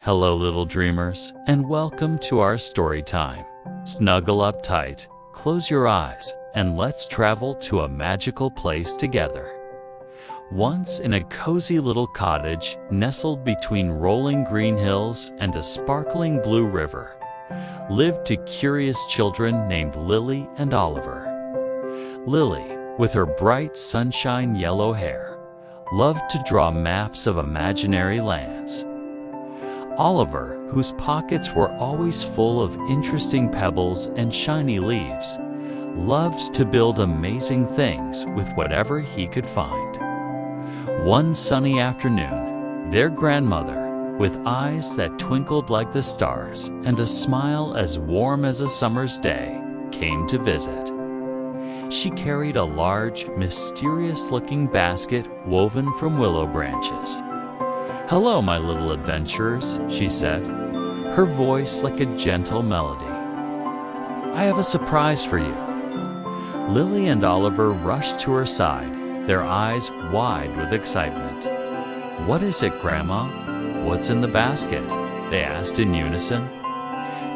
Hello, little dreamers, and welcome to our story time. Snuggle up tight, close your eyes, and let's travel to a magical place together. Once in a cozy little cottage nestled between rolling green hills and a sparkling blue river, lived two curious children named Lily and Oliver. Lily, with her bright sunshine yellow hair, loved to draw maps of imaginary lands. Oliver, whose pockets were always full of interesting pebbles and shiny leaves, loved to build amazing things with whatever he could find. One sunny afternoon, their grandmother, with eyes that twinkled like the stars and a smile as warm as a summer's day, came to visit. She carried a large, mysterious-looking basket woven from willow branches. "Hello, my little adventurers," she said, her voice like a gentle melody. "I have a surprise for you." Lily and Oliver rushed to her side, their eyes wide with excitement. "What is it, Grandma? What's in the basket?" they asked in unison.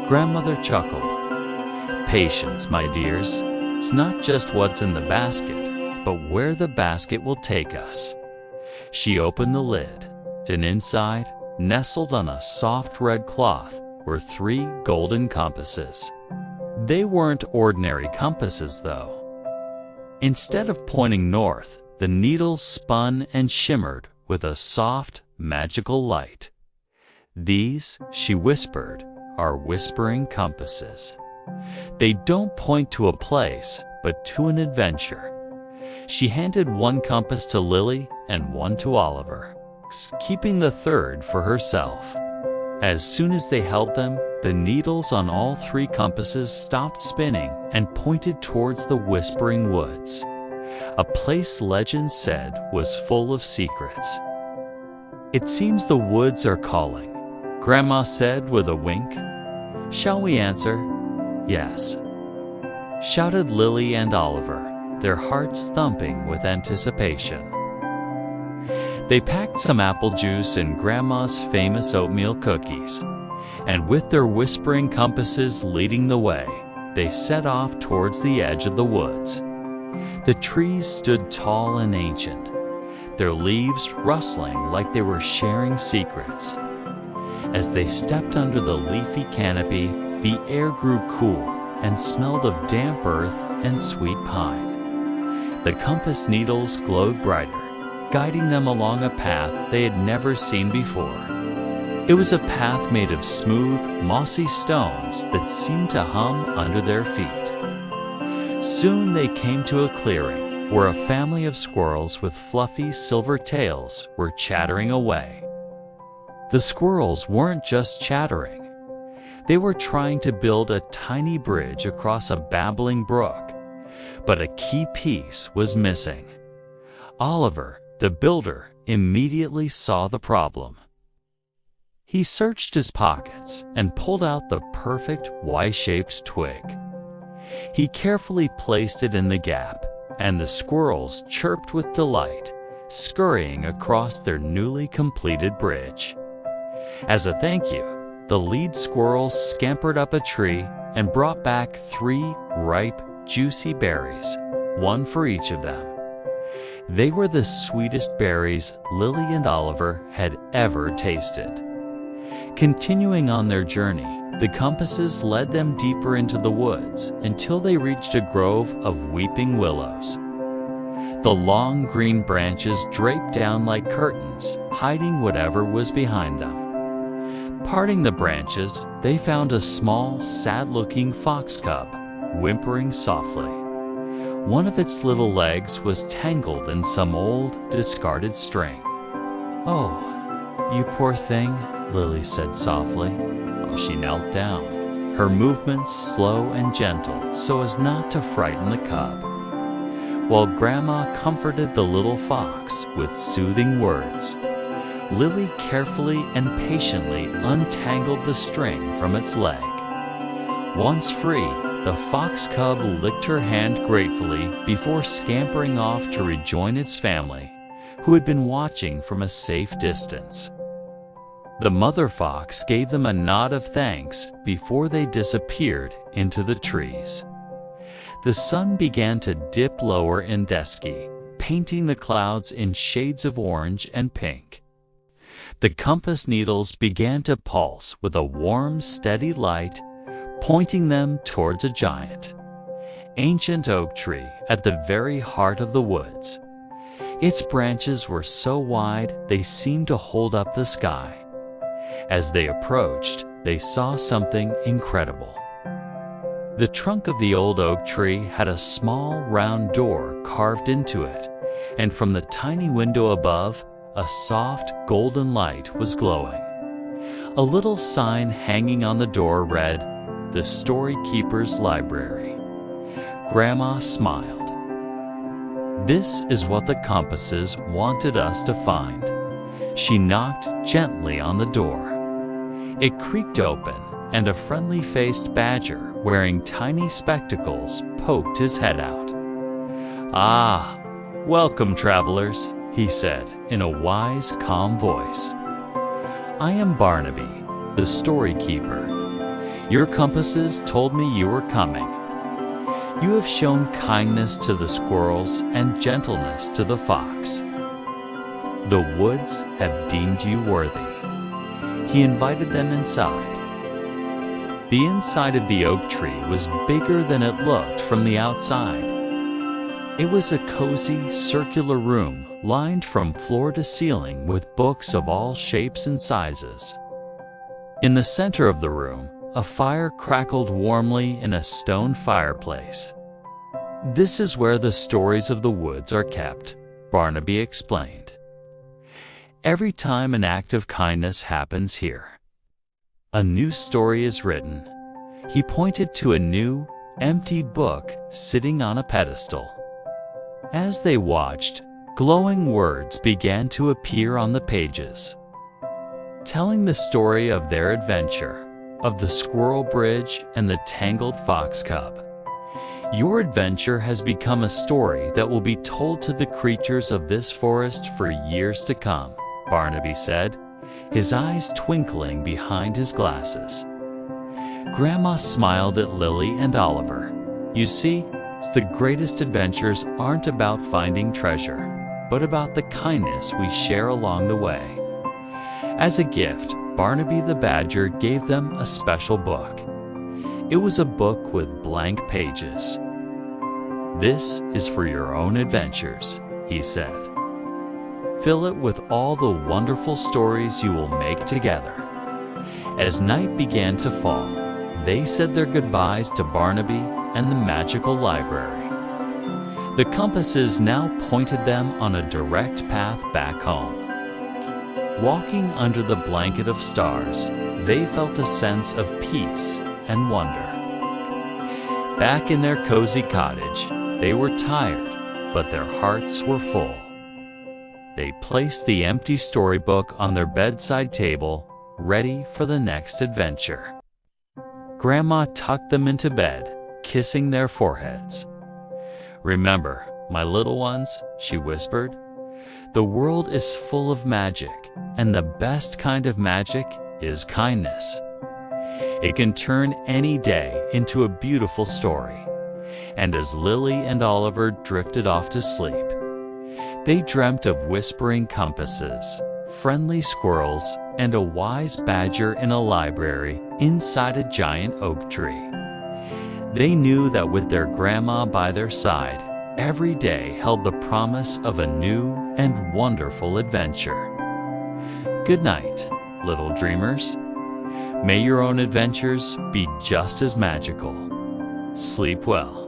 Grandmother chuckled. "Patience, my dears. It's not just what's in the basket, but where the basket will take us." She opened the lid, and inside, nestled on a soft red cloth, were 3 golden compasses. They weren't ordinary compasses, though. Instead of pointing north, the needles spun and shimmered with a soft, magical light. "These," she whispered, "are whispering compasses. They don't point to a place, but to an adventure." She handed one compass to Lily and one to Oliver, keeping the third for herself. As soon as they held them, the needles on all 3 compasses stopped spinning and pointed towards the Whispering Woods, a place legend said was full of secrets. "It seems the woods are calling," Grandma said with a wink. "Shall we answer?" "Yes," shouted Lily and Oliver, their hearts thumping with anticipation. They packed some apple juice and Grandma's famous oatmeal cookies, and with their whispering compasses leading the way, they set off towards the edge of the woods. The trees stood tall and ancient, their leaves rustling like they were sharing secrets. As they stepped under the leafy canopy, the air grew cool and smelled of damp earth and sweet pine. The compass needles glowed brighter, guiding them along a path they had never seen before. It was a path made of smooth, mossy stones that seemed to hum under their feet. Soon they came to a clearing where a family of squirrels with fluffy silver tails were chattering away. The squirrels weren't just chattering. They were trying to build a tiny bridge across a babbling brook, but a key piece was missing. Oliver, the builder, immediately saw the problem. He searched his pockets and pulled out the perfect Y-shaped twig. He carefully placed it in the gap, and the squirrels chirped with delight, scurrying across their newly completed bridge. As a thank you, the lead squirrel scampered up a tree and brought back 3 ripe, juicy berries, one for each of them. They were the sweetest berries Lily and Oliver had ever tasted. Continuing on their journey, the compasses led them deeper into the woods until they reached a grove of weeping willows. The long green branches draped down like curtains, hiding whatever was behind them. Parting the branches, they found a small, sad-looking fox cub, whimpering softly. One of its little legs was tangled in some old, discarded string. "Oh, you poor thing," Lily said softly, while she knelt down, her movements slow and gentle so as not to frighten the cub. While Grandma comforted the little fox with soothing words, Lily carefully and patiently untangled the string from its leg. Once free, the fox cub licked her hand gratefully before scampering off to rejoin its family, who had been watching from a safe distance. The mother fox gave them a nod of thanks before they disappeared into the trees. The sun began to dip lower in Desky, painting the clouds in shades of orange and pink. The compass needles began to pulse with a warm, steady light, pointing them towards a giant, ancient oak tree at the very heart of the woods. Its branches were so wide they seemed to hold up the sky. As they approached, they saw something incredible. The trunk of the old oak tree had a small, round door carved into it, and from the tiny window above, a soft, golden light was glowing. A little sign hanging on the door read, "The Storykeeper's Library." Grandma smiled. "This is what the compasses wanted us to find." She knocked gently on the door. It creaked open, and a friendly-faced badger wearing tiny spectacles poked his head out. "Ah, welcome, travelers," he said in a wise, calm voice. "I am Barnaby, the storykeeper. Your compasses told me you were coming. You have shown kindness to the squirrels and gentleness to the fox. The woods have deemed you worthy." He invited them inside. The inside of the oak tree was bigger than it looked from the outside. It was a cozy, circular room lined from floor to ceiling with books of all shapes and sizes. In the center of the room, a fire crackled warmly in a stone fireplace. "This is where the stories of the woods are kept," Barnaby explained. "Every time an act of kindness happens here, a new story is written." He pointed to a new, empty book sitting on a pedestal. As they watched, glowing words began to appear on the pages, telling the story of their adventure, of the squirrel bridge and the tangled fox cub. "Your adventure has become a story that will be told to the creatures of this forest for years to come," Barnaby said, his eyes twinkling behind his glasses. Grandma smiled at Lily and Oliver. "You see, the greatest adventures aren't about finding treasure, but about the kindness we share along the way." As a gift, Barnaby the badger gave them a special book. It was a book with blank pages. "This is for your own adventures," he said. "Fill it with all the wonderful stories you will make together." As night began to fall, they said their goodbyes to Barnaby and the magical library. The compasses now pointed them on a direct path back home. Walking under the blanket of stars, they felt a sense of peace and wonder. Back in their cozy cottage, they were tired, but their hearts were full. They placed the empty storybook on their bedside table, ready for the next adventure. Grandma tucked them into bed, kissing their foreheads. "Remember, my little ones," she whispered, "the world is full of magic, and the best kind of magic is kindness. It can turn any day into a beautiful story." And as Lily and Oliver drifted off to sleep, they dreamt of whispering compasses, friendly squirrels, and a wise badger in a library inside a giant oak tree. They knew that with their grandma by their side, every day held the promise of a new and wonderful adventure. Good night, little dreamers. May your own adventures be just as magical. Sleep well.